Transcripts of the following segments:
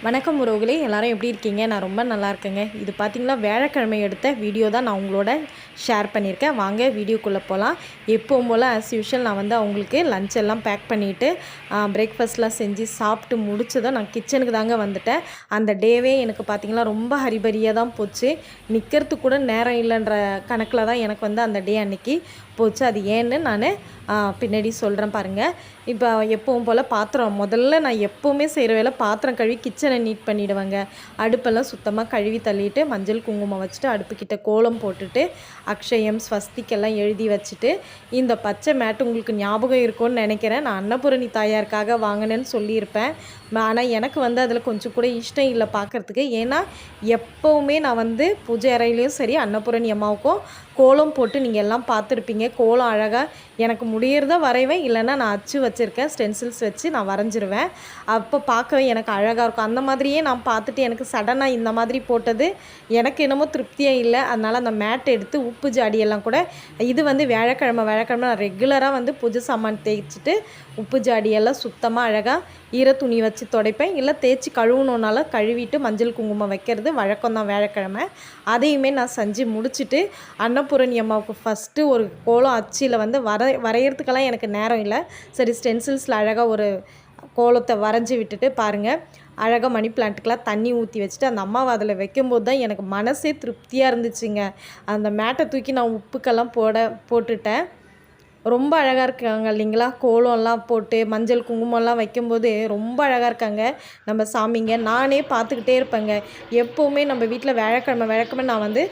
வணக்கம் உறவுகளே, எல்லாரும் எப்படி இருக்கீங்க? நான் ரொம்ப நல்லா இருக்கேங்க. இது பார்த்தீங்கன்னா வியாழக்கிழமை எடுத்த வீடியோ தான் நான் உங்களோட ஷேர் பண்ணியிருக்கேன். வாங்க வீடியோக்குள்ளே போகலாம். எப்பவும் போல் ஆஸ் யூஷுவல் நான் வந்து அவங்களுக்கு லஞ்ச் எல்லாம் பேக் பண்ணிவிட்டு பிரேக்ஃபாஸ்ட்லாம் செஞ்சு சாப்பிட்டு முடிச்சதும் நான் கிச்சனுக்கு தாங்க வந்துட்டேன். அந்த டேவே எனக்கு பார்த்திங்கன்னா ரொம்ப ஹரிபரியாக தான் போச்சு. நிற்கிறதுக்கு கூட நேரம் இல்லைன்ற கணக்கில் தான் எனக்கு வந்து அந்த டே அன்னைக்கு போச்சு. அது ஏன்னு நான் பின்னாடி சொல்கிறேன் பாருங்கள். இப்போ எப்பவும் போல் பாத்திரம் முதல்ல நான் எப்போவுமே செய்கிற வேலை பாத்திரம் கழுவி கிச்சனை நீட் பண்ணிவிடுவேங்க. அடுப்பெல்லாம் சுத்தமாக கழுவி தள்ளிட்டு மஞ்சள் குங்குமம் வச்சுட்டு அடுப்புக்கிட்ட கோலம் போட்டுட்டு அக்ஷயம் ஸ்வஸ்திக்கெல்லாம் எழுதி வச்சுட்டு இந்த பச்சை மேட்டு உங்களுக்கு ஞாபகம் இருக்கும்னு நினைக்கிறேன். நான் அன்னபூரணி தாயாருக்காக வாங்கினேன்னு சொல்லியிருப்பேன். ஆனால் எனக்கு வந்து அதில் கொஞ்சம் கூட இஷ்டம் இல்லை பார்க்குறதுக்கு. ஏன்னா எப்போவுமே நான் வந்து பூஜை அறையிலையும் சரி அன்னபூரணி அம்மாவுக்கும் கோலம் போட்டு நீங்கள் எல்லாம் பார்த்துருப்பீங்க. கோலம் அழகாக எனக்கு முடியறத வரைவேன், இல்லைன்னா நான் அச்சு வச்சுருக்கேன் ஸ்டென்சில்ஸ் வச்சு நான் வரைஞ்சிருவேன். அப்போ பார்க்கவே எனக்கு அழகாக இருக்கும். அந்த மாதிரியே நான் பார்த்துட்டு எனக்கு சடனாக இந்த மாதிரி போட்டது எனக்கு என்னமோ திருப்தியாக இல்லை. அதனால் அந்த மேட் எடுத்து உப்பு ஜாடியெல்லாம் கூட இது வந்து வியாழக்கிழமை நான் ரெகுலராக வந்து பூஜை சாமான் தேய்ச்சிட்டு உப்பு ஜாடியெல்லாம் சுத்தமாக அழகாக ஈர துணி வச்சு துடைப்பேன். இல்லை தேய்ச்சி கழுவணுன்னால கழுவிட்டு மஞ்சள் குங்குமம் வைக்கிறது வழக்கம் தான் வியாழக்கிழமை. அதையுமே நான் செஞ்சு முடிச்சுட்டு அன்னபூரணி அம்மாவுக்கு ஃபஸ்ட்டு ஒரு கோலம் அச்சில் வந்து வரைகிறதுக்கெல்லாம் எனக்கு நேரம் இல்லை. சரி ஸ்டென்சில்ஸில் அழகாக ஒரு கோலத்தை வரைஞ்சி விட்டுட்டு பாருங்கள் அழகாக மணி பிளான்ட்டுக்கெலாம் தண்ணி ஊற்றி வச்சுட்டு அந்த அம்மாவை அதில் வைக்கும்போது தான் எனக்கு மனசே திருப்தியாக இருந்துச்சுங்க. அந்த மேட்டை தூக்கி நான் உப்புக்கெல்லாம் போட்டுட்டேன். ரொம்ப அழகாக இருக்காங்க இல்லைங்களா? கோலம்லாம் போட்டு மஞ்சள் குங்குமம்லாம் வைக்கும்போது ரொம்ப அழகாக இருக்காங்க நம்ம சாமிங்க. நானே பார்த்துக்கிட்டே இருப்பேங்க. எப்போவுமே நம்ம வீட்டில் வியாழக்கிழமை நான் வந்து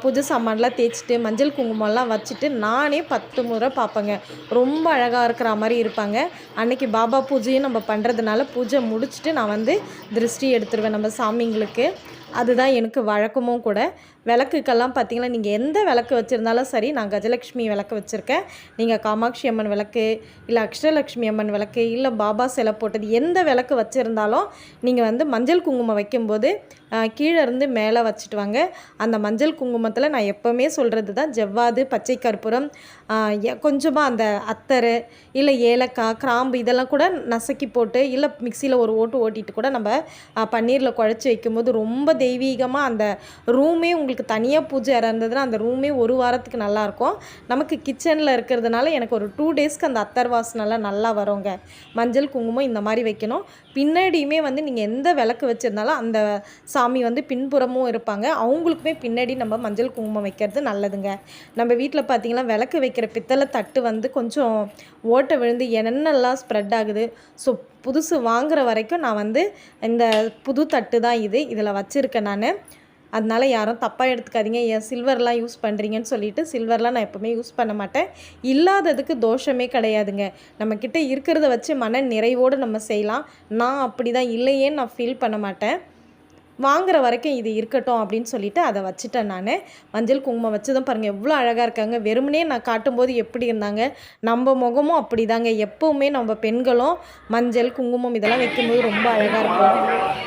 பூஜை சாமான்லாம் தேய்ச்சிட்டு மஞ்சள் குங்குமம்லாம் வச்சுட்டு நானே 10 முறை பார்ப்பேங்க. ரொம்ப அழகாக இருக்கிற மாதிரி இருப்பாங்க. அன்றைக்கி பாபா பூஜையும் நம்ம பண்ணுறதுனால பூஜை முடிச்சுட்டு நான் வந்து திருஷ்டி எடுத்துருவேன் நம்ம சாமிங்களுக்கு. அதுதான் எனக்கு வழக்கமும் கூட. விளக்குக்கெல்லாம் பார்த்திங்கன்னா நீங்கள் எந்த விளக்கு வச்சுருந்தாலும் சரி, நான் கஜலக்ஷ்மி விளக்கு வச்சுருக்கேன். நீங்கள் காமாட்சி அம்மன் விளக்கு, இல்லை அக்ஷலக்ஷ்மி அம்மன் விளக்கு, இல்லை பாபா சிலை போட்டது எந்த விளக்கு வச்சுருந்தாலும் நீங்கள் வந்து மஞ்சள் குங்குமம் வைக்கும்போது கீழே இருந்து மேலே வச்சுட்டு வாங்க. அந்த மஞ்சள் குங்குமத்தில் நான் எப்போவுமே சொல்கிறது தான் ஜவ்வாது, பச்சை கற்பூரம், கொஞ்சமாக அந்த அத்தர், இல்லை ஏலக்காய், கிராம்பு இதெல்லாம் கூட நசுக்கி போட்டு இல்லை மிக்சியில் ஒரு ஓட்டிட்டு கூட நம்ம பன்னீரில் குழச்சி வைக்கும்போது ரொம்ப தெய்வீகமாக அந்த ரூமே உங்களுக்கு தனியாக பூஜை இருந்ததுன்னா அந்த ரூமே ஒரு வாரத்துக்கு நல்லாயிருக்கும். நமக்கு கிச்சனில் இருக்கிறதுனால எனக்கு ஒரு 2 டேஸ்க்கு அந்த அத்தர் வாசனைலாம் நல்லா வருங்க. மஞ்சள் குங்குமம் இந்த மாதிரி வைக்கணும். பின்னாடியுமே வந்து நீங்கள் எந்த விளக்கு வச்சுருந்தாலும் அந்த சாமி வந்து பின்புறமும் இருப்பாங்க. அவங்களுக்குமே பின்னாடி நம்ம மஞ்சள் குங்குமம் வைக்கிறது நல்லதுங்க. நம்ம வீட்டில் பார்த்திங்கன்னா விளக்கு வைக்கிற பித்தளை தட்டு வந்து கொஞ்சம் ஓட்டை விழுந்து என்னென்னலாம் ஸ்ப்ரெட் ஆகுது. ஸோ புதுசு வாங்குகிற வரைக்கும் நான் வந்து இந்த புது தட்டு தான் இதில் வச்சுருக்கேன் நான். அதனால் யாரும் தப்பாக எடுத்துக்காதீங்க. ஏன் சில்வர்லாம் யூஸ் பண்ணுறீங்கன்னு சொல்லிட்டு சில்வர்லாம் நான் எப்போவுமே யூஸ் பண்ண மாட்டேன். இல்லாததுக்கு தோஷமே கிடையாதுங்க. நம்மக்கிட்ட இருக்கிறத வச்சு மன நிறைவோடு நம்ம செய்யலாம். நான் அப்படி தான் இல்லையேன்னு நான் ஃபீல் பண்ண மாட்டேன். வாங்குகிற வரைக்கும் இது இருக்கட்டும் அப்படின்னு சொல்லிவிட்டு அதை வச்சுட்டேன் நான். மஞ்சள் குங்குமம் வச்சதும் பாருங்கள் எவ்வளோ அழகாக இருக்காங்க. வெறுமனே நான் காட்டும்போது எப்படி இருந்தாங்க, நம்ம முகமும் அப்படி தாங்க. எப்போவுமே நம்ம பெண்களும் மஞ்சள் குங்குமம் இதெல்லாம் வைக்கும்போது ரொம்ப அழகாக இருக்கும்.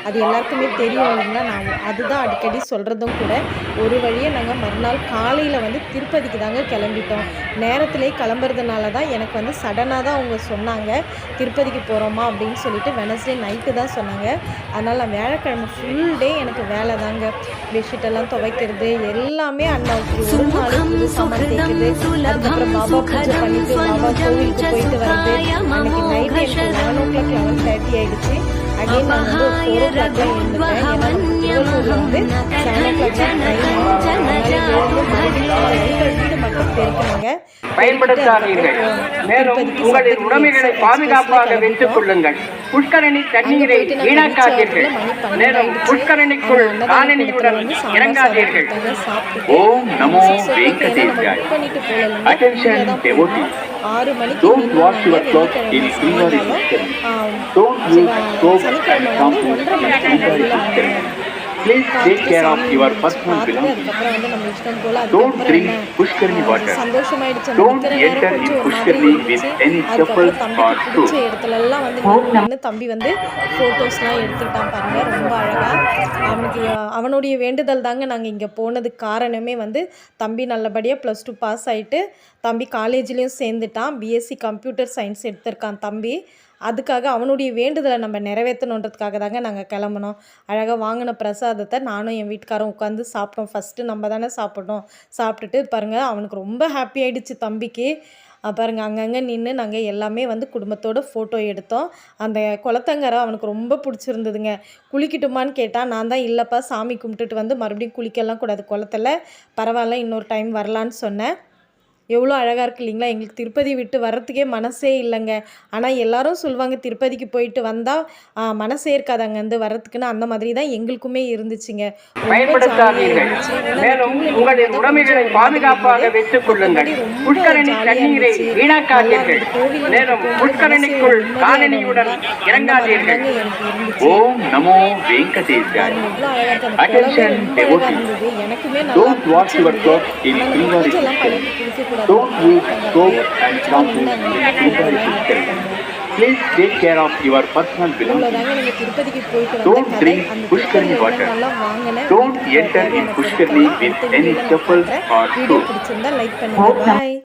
அது எல்லாருக்குமே தெரியும் இல்லைங்களா? நான் அதுதான் அடிக்கடி சொல்கிறதும் கூட. ஒரு வழியே நாங்கள் மறுநாள் காலையில் வந்து திருப்பதிக்கு தாங்க கிளம்பிட்டோம். நேரத்திலே கிளம்புறதுனால தான் எனக்கு வந்து சடனாக தான் அவங்க சொன்னாங்க திருப்பதிக்கு போகிறோமா அப்படின்னு சொல்லிட்டு. வெனஸ்டே நைட்டு தான் சொன்னாங்க. அதனால் நான் வியாழக்கிழமை ஃபுல் டே எனக்கு வேலை தாங்க. பெட்ஷீட்டெல்லாம் துவைக்கிறது எல்லாமே அண்ணாவுக்கு ஒரு நாள் புது சாமான் தேய்க்குது. அதுக்கப்புறம் பாபா பூஜை பண்ணிவிட்டு பாபா கோவிலுக்கு போயிட்டு வருது. அன்றைக்கி நைட்டு எனக்கு 11 o'clock 11:30 ஆகிடுச்சு. அகைன் நான் வந்து 4 o'clock தான் எழுந்துட்டேன். ஏன்னா திருவள்ளூரில் வந்து 7 o'clock தான் வீடு மட்டும் பெருக்கணுங்க. பயன்படுத்தாதீர்கள். மேலும் உங்களின் உடைமைகளை பாதுகாப்பாக வைத்துக் கொள்ளுங்கள். புஷ்கரணி தண்ணீரை வீணாக்காதீர்கள். மேலும் புஷ்கரணிக்குள் காலனியுடன் இறங்காதீர்கள். ஓம் நமோ வெங்கடேசாய. Attention devotees. Don't wash your clothes in Sringari Pushkarini. Don't use soap and shampoo in Sringari Pushkarini. Please take care of your personal belongings. Don't drink Pushkarani water. Don't enter in Pushkarani with any chappals or shoes. தம்பி வந்து ஃபோட்டோஸ்லாம் எடுத்துக்கிட்டான் பாருங்க. ரொம்ப அழகாக அவனுடைய வேண்டுதல் தாங்க நாங்கள் இங்கே போனதுக்கு காரணமே வந்து தம்பி நல்லபடியாக +2 பாஸ் ஆகிட்டு தம்பி காலேஜ்லேயும் சேர்ந்துட்டான். பிஎஸ்சி கம்ப்யூட்டர் சயின்ஸ் எடுத்திருக்கான் தம்பி. அதுக்காக அவனுடைய வேண்டுதலை நம்ம நிறைவேற்றணுன்றதுக்காக தாங்க நாங்கள் கிளம்புனோம். அழகாக வாங்கின பிரசாதத்தை நானும் என் வீட்டுக்காரும் உட்காந்து சாப்பிட்டோம். ஃபஸ்ட்டு நம்ம தானே சாப்பிடணும். சாப்பிட்டுட்டு பாருங்கள் அவனுக்கு ரொம்ப ஹாப்பி ஆகிடுச்சு தம்பிக்கு. பாருங்க அங்கங்கே நின்று நாங்கள் எல்லாமே வந்து குடும்பத்தோடு ஃபோட்டோ எடுத்தோம். அந்த குளத்தங்கரை அவனுக்கு ரொம்ப பிடிச்சிருந்ததுங்க. குளிக்கட்டுமான்னு கேட்டால் நான் தான் இல்லைப்பா சாமி கும்பிட்டுட்டு வந்து மறுபடியும் குளிக்கலாம் கூடாது குளத்துல, பரவாயில்ல இன்னொரு டைம் வரலான்னு சொன்னேன். எவ்வளோ அழகாக இருக்குது இல்லைங்களா? எங்களுக்கு திருப்பதி விட்டு வர்றதுக்கே மனசே இல்லைங்க. ஆனால் எல்லாரும் சொல்லுவாங்க திருப்பதிக்கு போயிட்டு வந்தால் மனசே இருக்காது அங்கேருந்து வர்றதுக்குன்னு. அந்த மாதிரி தான் எங்களுக்குமே இருந்துச்சுங்க. பயன்படுத்தாதீர்கள். மேலும் உங்களின் உடைமைகளை பாதுகாப்பாக வைத்துக் கொள்ளுங்கள். புஷ்கரணி தண்ணீரை வீணாக்காதீர்கள். மேலும் புஷ்கரணிக்குள் காலணியுடன் இறங்காதீர்கள். ஓம் நமோ வெங்கடேசாய. Attention devotees. Don't wash your clothes in Sringari Christian. Don't use soap and shampoo in Sringari Christian. Please take care of your personal belongings. Don't drink Pushkarni water. Don't enter in Pushkarni with any chappals or shoes. Video பிடிச்சிருந்தா like பண்ணுங்க. பாய்.